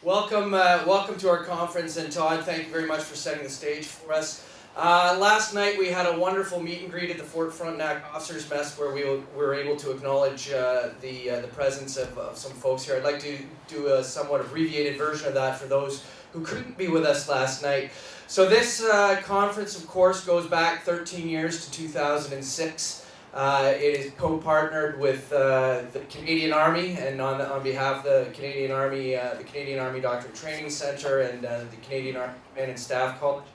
Welcome to our conference, and Todd, thank you very much for setting the stage for us. Last night we had a wonderful meet and greet at the Fort Frontenac Officers Mess where we were able to acknowledge the presence of some folks here. I'd like to do a somewhat abbreviated version of that for those who couldn't be with us last night. So this conference, of course, goes back 13 years to 2006. It is co-partnered with the Canadian Army, and on behalf of the Canadian Army Doctrine Training Center and the Canadian Army Command and Staff College.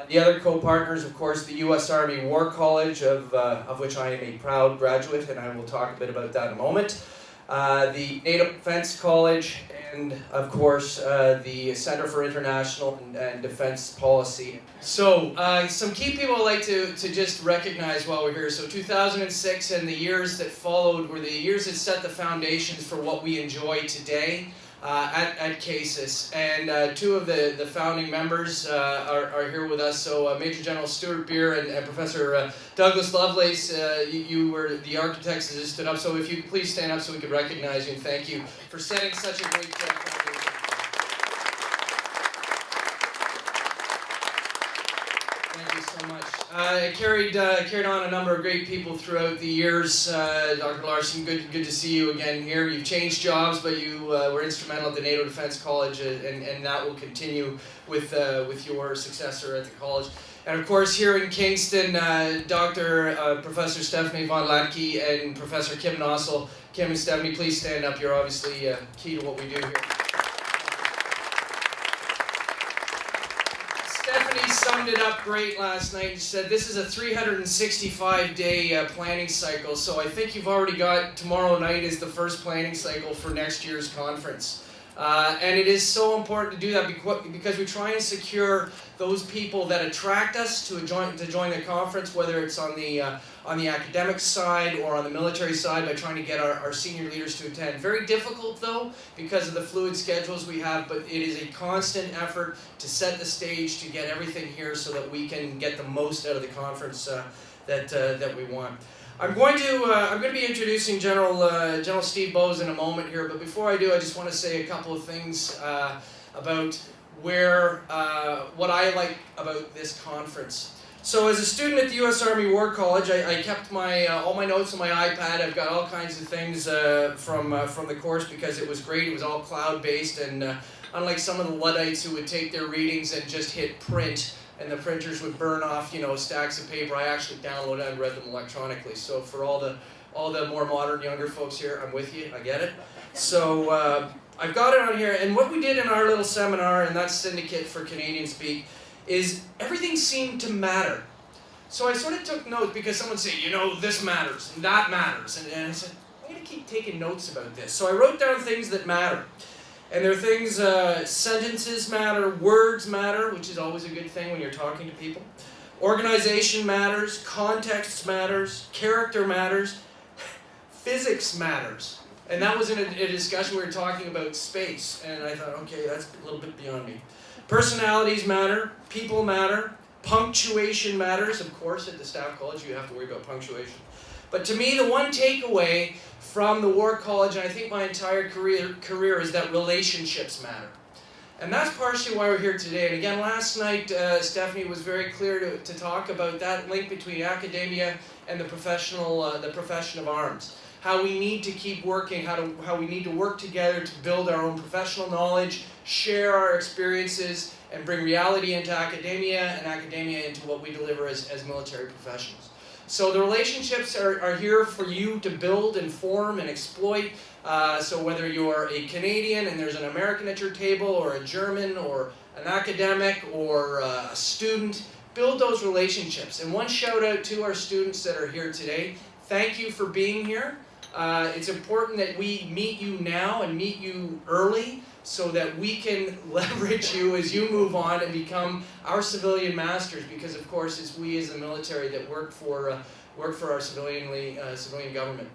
The other co-partners, of course, the U.S. Army War College, of which I am a proud graduate, and I will talk a bit about that in a moment. The NATO Defense College, and of course the Center for International and Defense Policy. So some key people I'd like to just recognize while we're here. So 2006 and the years that followed were the years that set the foundations for what we enjoy today at KCIS. And two of the founding members are here with us. So Major General Stuart Beer and Professor Douglas Lovelace, you were the architects that just stood up. So if you could please stand up so we could recognize you, and thank you for setting such a great foundation. Thank you so much. Carried on a number of great people throughout the years. Dr. Larson, good to see you again here. You've changed jobs, but you were instrumental at the NATO Defense College, and that will continue with your successor at the college. And of course, here in Kingston, Professor Stephanie von Latke and Professor Kim Nossel. Kim and Stephanie, please stand up. You're obviously key to what we do here. Stephanie summed it up great last night. She said this is a 365-day planning cycle, so I think you've already got tomorrow night is the first planning cycle for next year's conference. And it is so important to do that because we try and secure those people that attract us to join the conference, whether it's on the academic side or on the military side, by trying to get our senior leaders to attend. Very difficult though, because of the fluid schedules we have, but it is a constant effort to set the stage to get everything here so that we can get the most out of the conference that we want. I'm going to be introducing General Steve Bowes in a moment here, but before I do, I just want to say a couple of things about what I like about this conference. So as a student at the U.S. Army War College, I kept all my notes on my iPad. I've got all kinds of things from the course because it was great. It was all cloud-based, and unlike some of the Luddites who would take their readings and just hit print, and the printers would burn off, stacks of paper, I actually downloaded and read them electronically. So for all the more modern, younger folks here, I'm with you. I get it. So I've got it on here, and what we did in our little seminar, and that's Syndicate for Canadian Speak, is everything seemed to matter. So I sort of took notes because someone said, this matters, and that matters. And I said, I'm going to keep taking notes about this. So I wrote down things that matter. And there are things, sentences matter, words matter, which is always a good thing when you're talking to people. Organization matters, context matters, character matters, physics matters. And that was in a discussion we were talking about space. And I thought, okay, that's a little bit beyond me. Personalities matter, people matter, punctuation matters. Of course, at the Staff College, you have to worry about punctuation. But to me, the one takeaway from the War College, and I think my entire career is that relationships matter. And that's partially why we're here today. And again, last night, Stephanie was very clear to talk about that link between academia and the profession of arms. How we need to keep working, how we need to work together to build our own professional knowledge, share our experiences, and bring reality into academia and academia into what we deliver as military professionals. So the relationships are here for you to build and form and exploit. So whether you're a Canadian and there's an American at your table, or a German, or an academic, or a student, build those relationships. And one shout out to our students that are here today. Thank you for being here. It's important that we meet you now and meet you early so that we can leverage you as you move on and become our civilian masters, because of course it's we as the military that work for our civilian government.